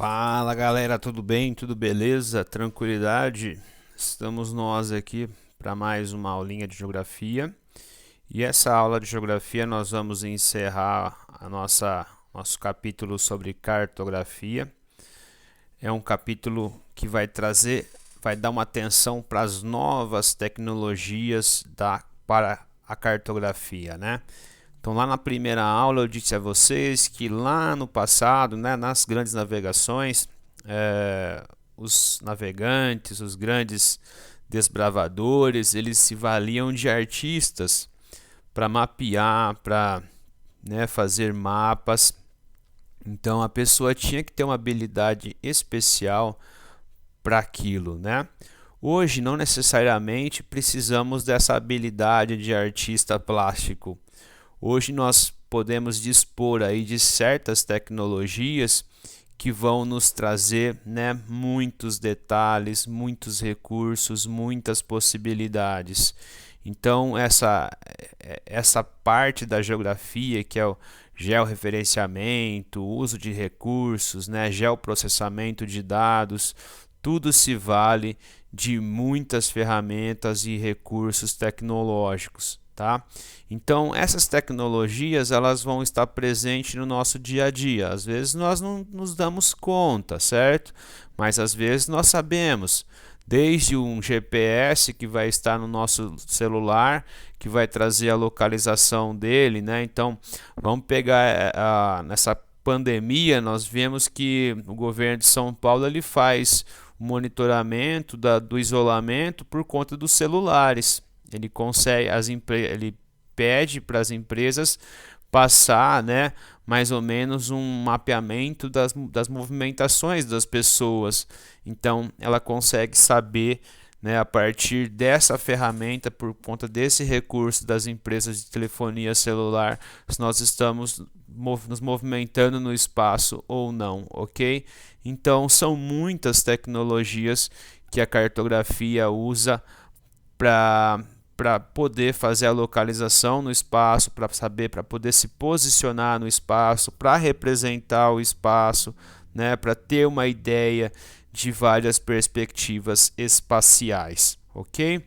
Fala galera, tudo bem? Tudo beleza? Tranquilidade? Estamos nós aqui para mais uma aulinha de geografia. E essa aula de geografia nós vamos encerrar nosso capítulo sobre cartografia. É um capítulo que vai dar uma atenção para as novas tecnologias para a cartografia, né? Então, lá na primeira aula eu disse a vocês que lá no passado, né, nas grandes navegações, os navegantes, os grandes desbravadores, eles se valiam de artistas para mapear, para, né, fazer mapas. Então, a pessoa tinha que ter uma habilidade especial para aquilo, né? Hoje, não necessariamente precisamos dessa habilidade de artista plástico. Hoje nós podemos dispor aí de certas tecnologias que vão nos trazer, né, muitos detalhes, muitos recursos, muitas possibilidades. Então essa parte da geografia, que é o georreferenciamento, o uso de recursos, né, geoprocessamento de dados, tudo se vale de muitas ferramentas e recursos tecnológicos. Tá? Então essas tecnologias elas vão estar presentes no nosso dia a dia. Às vezes nós não nos damos conta, certo? Mas às vezes nós sabemos. Desde um GPS que vai estar no nosso celular, que vai trazer a localização dele, né? Então vamos pegar nessa pandemia, nós vemos que o governo de São Paulo ele faz o monitoramento do isolamento por conta dos celulares. Ele consegue, ele pede para as empresas passar, né, mais ou menos um mapeamento das movimentações das pessoas. Então, ela consegue saber, né, a partir dessa ferramenta, por conta desse recurso das empresas de telefonia celular, se nós estamos nos movimentando no espaço ou não, ok? Então, são muitas tecnologias que a cartografia usa para poder fazer a localização no espaço, para poder se posicionar no espaço, para representar o espaço, né, para ter uma ideia de várias perspectivas espaciais, ok?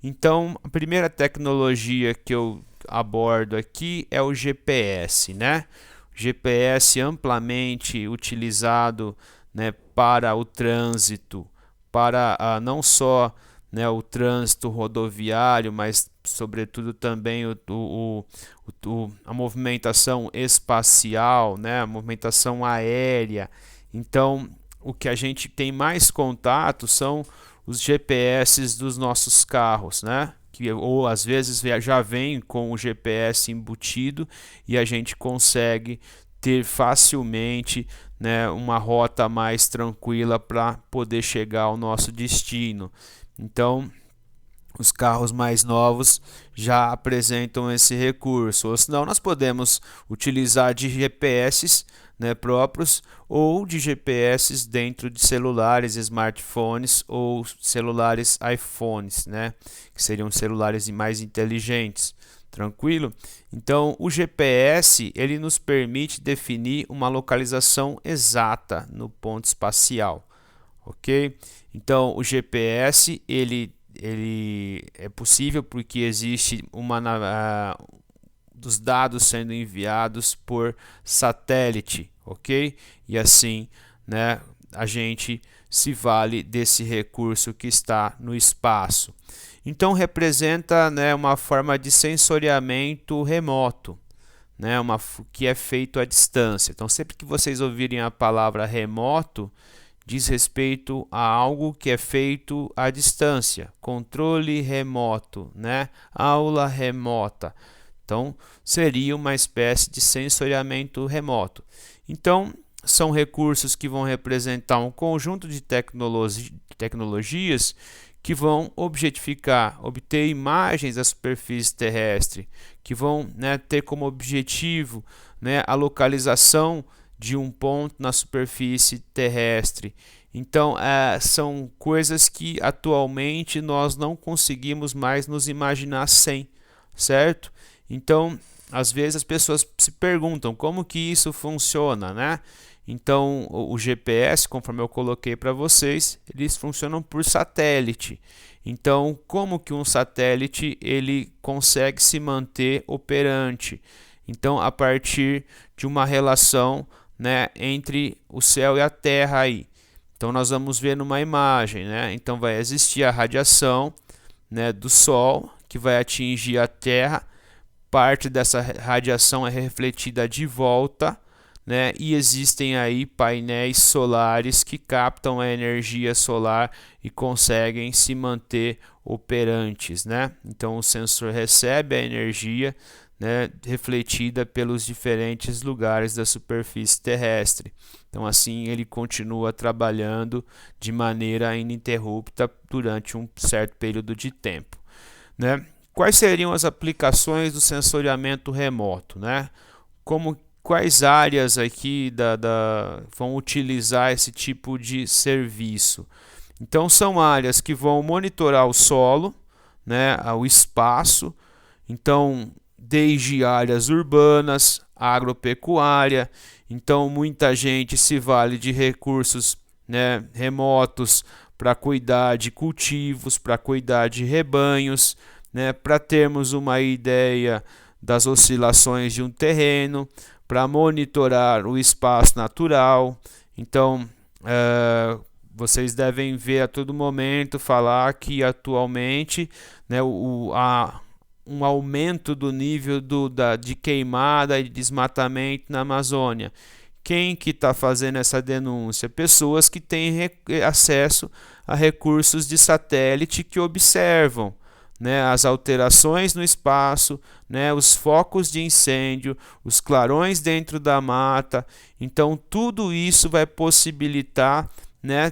Então, a primeira tecnologia que eu abordo aqui é o GPS, né? GPS amplamente utilizado, né, para o trânsito, para não só, né, o trânsito rodoviário, mas sobretudo também a movimentação espacial, né, a movimentação aérea. Então, o que a gente tem mais contato são os GPS dos nossos carros, né? Ou às vezes já vem com o GPS embutido e a gente consegue ter facilmente, né, uma rota mais tranquila para poder chegar ao nosso destino. Então, os carros mais novos já apresentam esse recurso, ou senão nós podemos utilizar de GPS, né, próprios, ou de GPS dentro de celulares, smartphones ou celulares iPhones, né, que seriam celulares mais inteligentes. Tranquilo? Então, o GPS ele nos permite definir uma localização exata no ponto espacial, ok? Então, o GPS ele é possível porque existe dos dados sendo enviados por satélite, ok? E assim, né, a gente se vale desse recurso que está no espaço. Então representa, né, uma forma de sensoriamento remoto, né, que é feito à distância. Então sempre que vocês ouvirem a palavra remoto, diz respeito a algo que é feito à distância, controle remoto, né? Aula remota. Então, seria uma espécie de sensoriamento remoto. Então, são recursos que vão representar um conjunto de tecnologias que vão objetificar, obter imagens da superfície terrestre, que vão, né, ter como objetivo, né, a localização de um ponto na superfície terrestre. Então, são coisas que atualmente nós não conseguimos mais nos imaginar sem, certo? Então, às vezes as pessoas se perguntam como que isso funciona, né? Então, o GPS, conforme eu coloquei para vocês, eles funcionam por satélite. Então, como que um satélite ele consegue se manter operante? Então, a partir de uma relação, né, entre o céu e a terra aí. Então, nós vamos ver numa imagem, né? Então, vai existir a radiação, né, do Sol, que vai atingir a Terra. Parte dessa radiação é refletida de volta, né? E existem aí painéis solares que captam a energia solar e conseguem se manter operantes, né? Então o sensor recebe a energia, né, refletida pelos diferentes lugares da superfície terrestre. Então assim ele continua trabalhando de maneira ininterrupta durante um certo período de tempo, né? Quais seriam as aplicações do sensoriamento remoto, né? Quais áreas aqui vão utilizar esse tipo de serviço? Então são áreas que vão monitorar o solo, né, o espaço, então desde áreas urbanas, agropecuária, então muita gente se vale de recursos, né, remotos para cuidar de cultivos, para cuidar de rebanhos, né, para termos uma ideia das oscilações de um terreno, para monitorar o espaço natural. Então, vocês devem ver a todo momento falar que atualmente, né, um aumento do nível de queimada e de desmatamento na Amazônia. Quem que está fazendo essa denúncia? Pessoas que têm acesso a recursos de satélite que observam, né, as alterações no espaço, né, os focos de incêndio, os clarões dentro da mata. Então tudo isso vai possibilitar, né,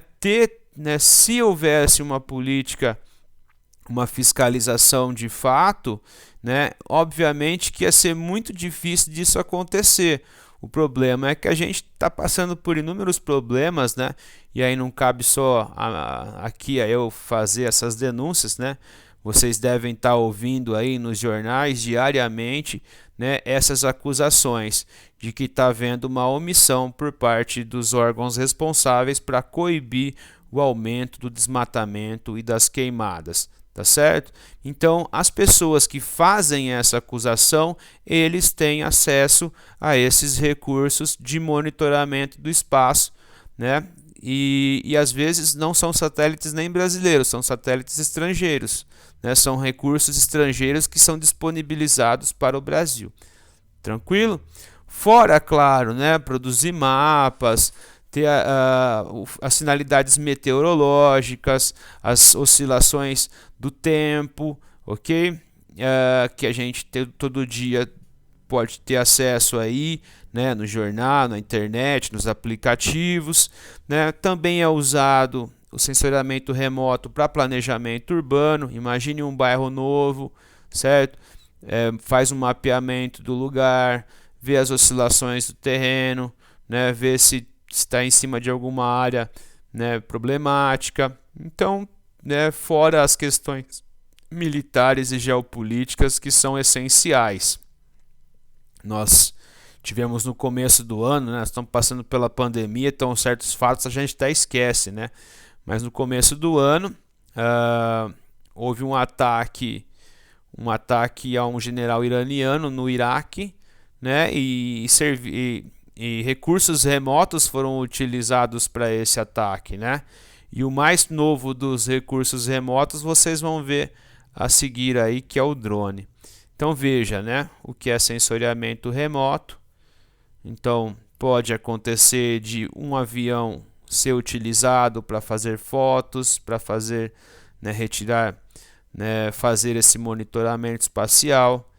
se houvesse uma política, uma fiscalização de fato, né, obviamente que ia ser muito difícil disso acontecer. O problema é que a gente está passando por inúmeros problemas, né? E aí não cabe só aqui a eu fazer essas denúncias, né? Vocês devem estar ouvindo aí nos jornais diariamente, né, essas acusações de que está havendo uma omissão por parte dos órgãos responsáveis para coibir o aumento do desmatamento e das queimadas. Tá certo? Então, as pessoas que fazem essa acusação, eles têm acesso a esses recursos de monitoramento do espaço, né? E às vezes não são satélites nem brasileiros, são satélites estrangeiros, né? São recursos estrangeiros que são disponibilizados para o Brasil. Tranquilo? Fora, claro, né, produzir mapas, ter as finalidades meteorológicas, as oscilações do tempo, ok? Que a gente todo dia pode ter acesso aí, né, no jornal, na internet, nos aplicativos, né? Também é usado o sensoriamento remoto para planejamento urbano. Imagine um bairro novo, certo? Faz um mapeamento do lugar, vê as oscilações do terreno, né, vê se está em cima de alguma área, né, problemática. Então, né, fora as questões militares e geopolíticas que são essenciais. Nós tivemos no começo do ano, né, estamos passando pela pandemia, então certos fatos a gente até esquece, né? Mas no começo do ano houve um ataque a um general iraniano no Iraque, né? E recursos remotos foram utilizados para esse ataque, né? E o mais novo dos recursos remotos vocês vão ver a seguir aí, que é o drone. Então veja, né, o que é sensoriamento remoto. Então pode acontecer de um avião ser utilizado para fazer fotos, para fazer, né, retirar, né, fazer esse monitoramento espacial.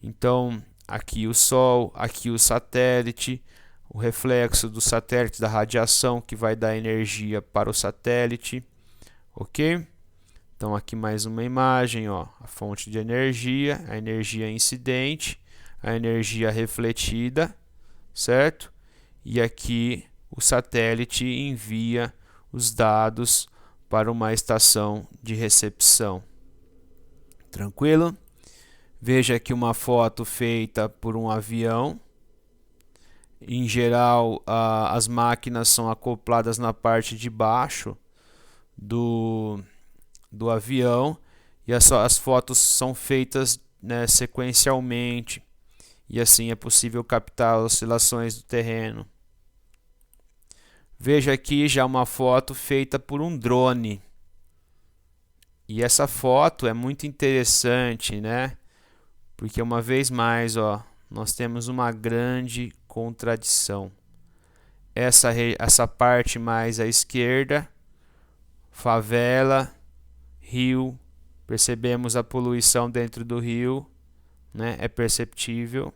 Então aqui o Sol, aqui o satélite, o reflexo do satélite da radiação que vai dar energia para o satélite, ok? Então aqui mais uma imagem, ó, a fonte de energia, a energia incidente, a energia refletida, certo? E aqui o satélite envia os dados para uma estação de recepção. Tranquilo? Veja aqui uma foto feita por um avião. Em geral, as máquinas são acopladas na parte de baixo do avião e as fotos são feitas, né, sequencialmente, e assim é possível captar oscilações do terreno. Veja aqui já uma foto feita por um drone. E essa foto é muito interessante, né? Porque uma vez mais, ó, nós temos uma grande contradição. Essa parte mais à esquerda, favela, rio, percebemos a poluição dentro do rio, né? É perceptível.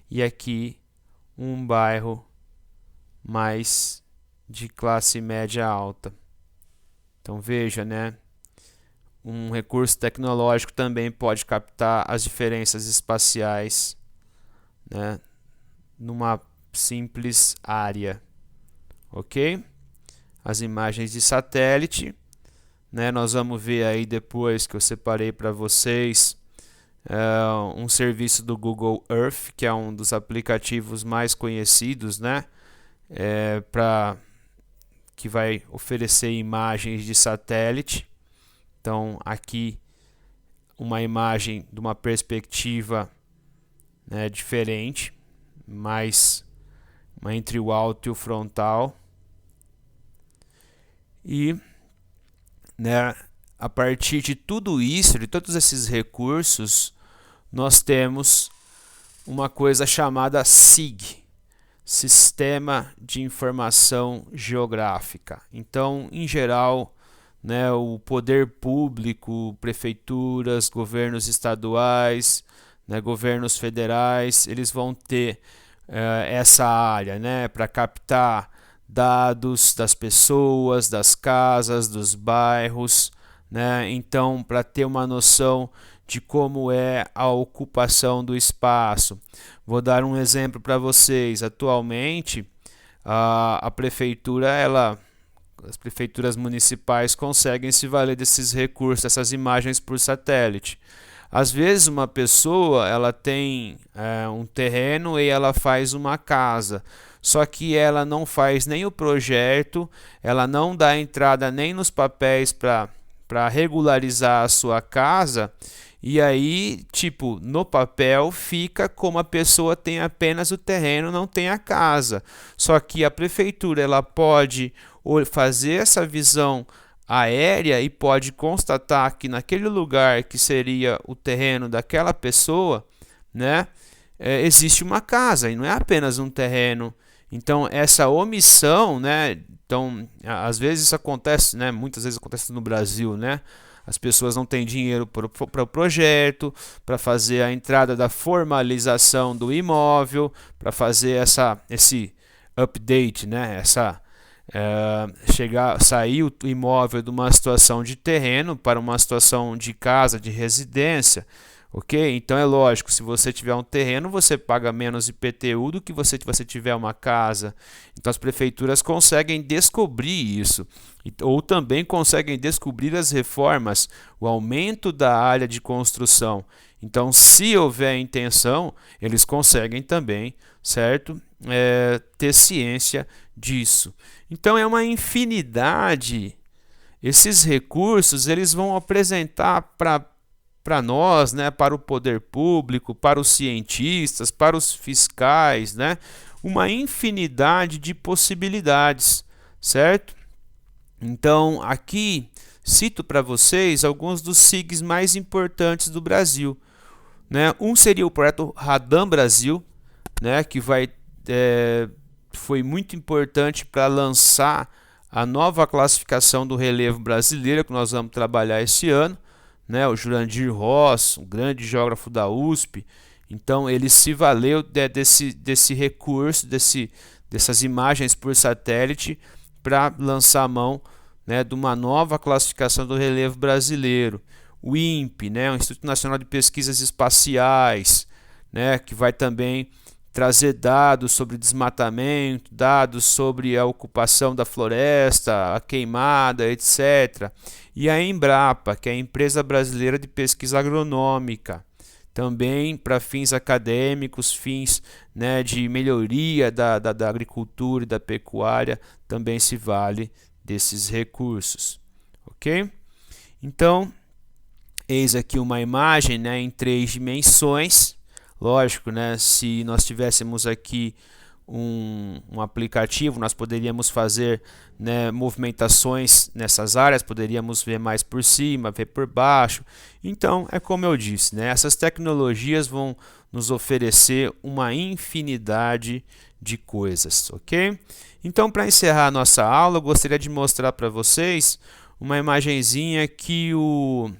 E aqui um bairro mais de classe média alta. Então veja, né? Um recurso tecnológico também pode captar as diferenças espaciais, né, numa simples área, ok? As imagens de satélite, né, nós vamos ver aí depois que eu separei para vocês um serviço do Google Earth, que é um dos aplicativos mais conhecidos, né, que vai oferecer imagens de satélite. Então aqui uma imagem de uma perspectiva, né, diferente, mais entre o alto e o frontal. E, né, a partir de tudo isso, de todos esses recursos, nós temos uma coisa chamada SIG, Sistema de Informação Geográfica. Então, em geral, né, o poder público, prefeituras, governos estaduais, né, governos federais, eles vão ter essa área, né, para captar dados das pessoas, das casas, dos bairros, né? Então, para ter uma noção de como é a ocupação do espaço. Vou dar um exemplo para vocês. Atualmente, a prefeitura, as prefeituras municipais conseguem se valer desses recursos, dessas imagens por satélite. Às vezes uma pessoa ela tem um terreno e ela faz uma casa, só que ela não faz nem o projeto, ela não dá entrada nem nos papéis para regularizar a sua casa, e aí, tipo, no papel fica como a pessoa tem apenas o terreno, não tem a casa. Só que a prefeitura ela pode fazer essa visão aérea e pode constatar que naquele lugar que seria o terreno daquela pessoa, né, existe uma casa e não é apenas um terreno. Então essa omissão, né, então às vezes isso acontece, né, muitas vezes acontece no Brasil, né, as pessoas não têm dinheiro para o projeto, para fazer a entrada da formalização do imóvel, para fazer esse update, né, sair o imóvel de uma situação de terreno para uma situação de casa, de residência, ok? Então é lógico, se você tiver um terreno, você paga menos IPTU do que se você tiver uma casa. Então as prefeituras conseguem descobrir isso, ou também conseguem descobrir as reformas, o aumento da área de construção. Então, se houver intenção, eles conseguem também, certo? Ter ciência disso. Então é uma infinidade. Esses recursos eles vão apresentar para nós, né, para o poder público, para os cientistas, para os fiscais, né, uma infinidade de possibilidades, certo? Então aqui cito para vocês alguns dos SIGs mais importantes do Brasil, né? Um seria o projeto Radam Brasil, né, que foi muito importante para lançar a nova classificação do relevo brasileiro que nós vamos trabalhar esse ano, né? O Jurandir Ross, um grande geógrafo da USP, então ele se valeu desse recurso, dessas imagens por satélite para lançar a mão, né, de uma nova classificação do relevo brasileiro. O INPE, né, o Instituto Nacional de Pesquisas Espaciais, né, que vai também trazer dados sobre desmatamento, dados sobre a ocupação da floresta, a queimada, etc. E a Embrapa, que é a Empresa Brasileira de Pesquisa Agronômica, também para fins acadêmicos, fins, né, de melhoria da agricultura e da pecuária, também se vale desses recursos, ok? Então, eis aqui uma imagem, né, em 3 dimensões. Lógico, né, se nós tivéssemos aqui um aplicativo, nós poderíamos fazer, né, movimentações nessas áreas, poderíamos ver mais por cima, ver por baixo. Então, é como eu disse, né, essas tecnologias vão nos oferecer uma infinidade de coisas, ok? Então, para encerrar a nossa aula, eu gostaria de mostrar para vocês uma imagenzinha que o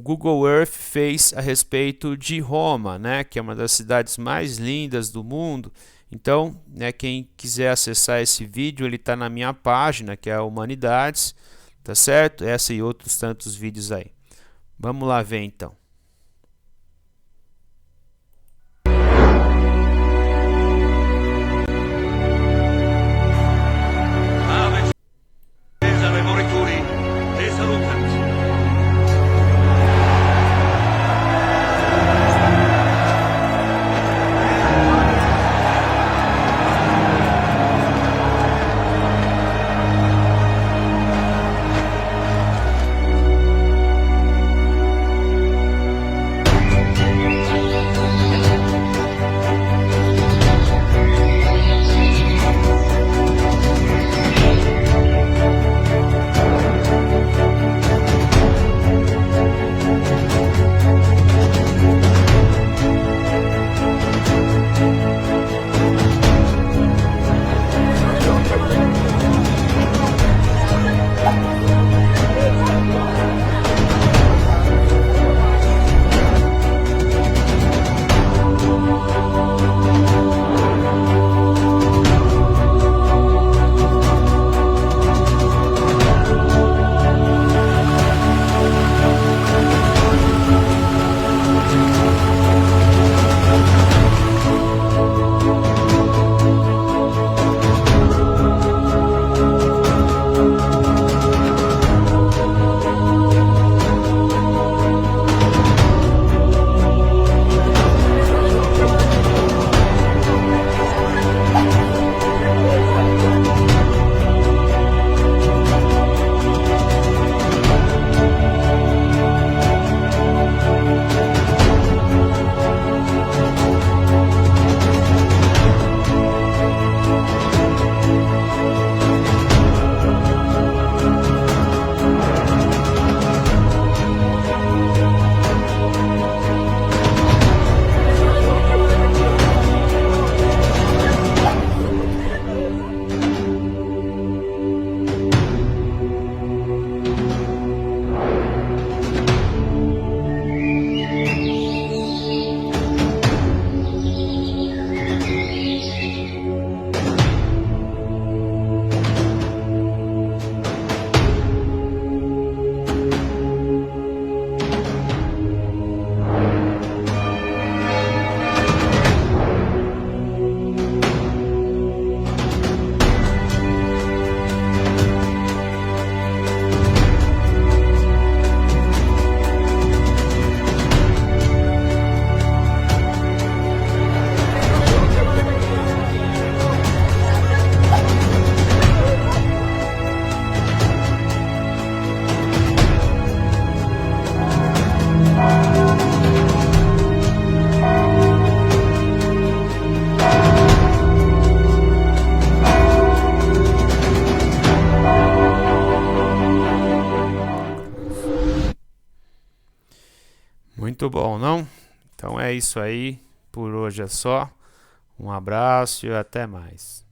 Google Earth fez a respeito de Roma, né, que é uma das cidades mais lindas do mundo. Então, né, quem quiser acessar esse vídeo, ele está na minha página, que é a Humanidades, tá certo? Essa e outros tantos vídeos aí. Vamos lá ver então. Muito bom, não? Então é isso aí. Por hoje é só. Um abraço e até mais.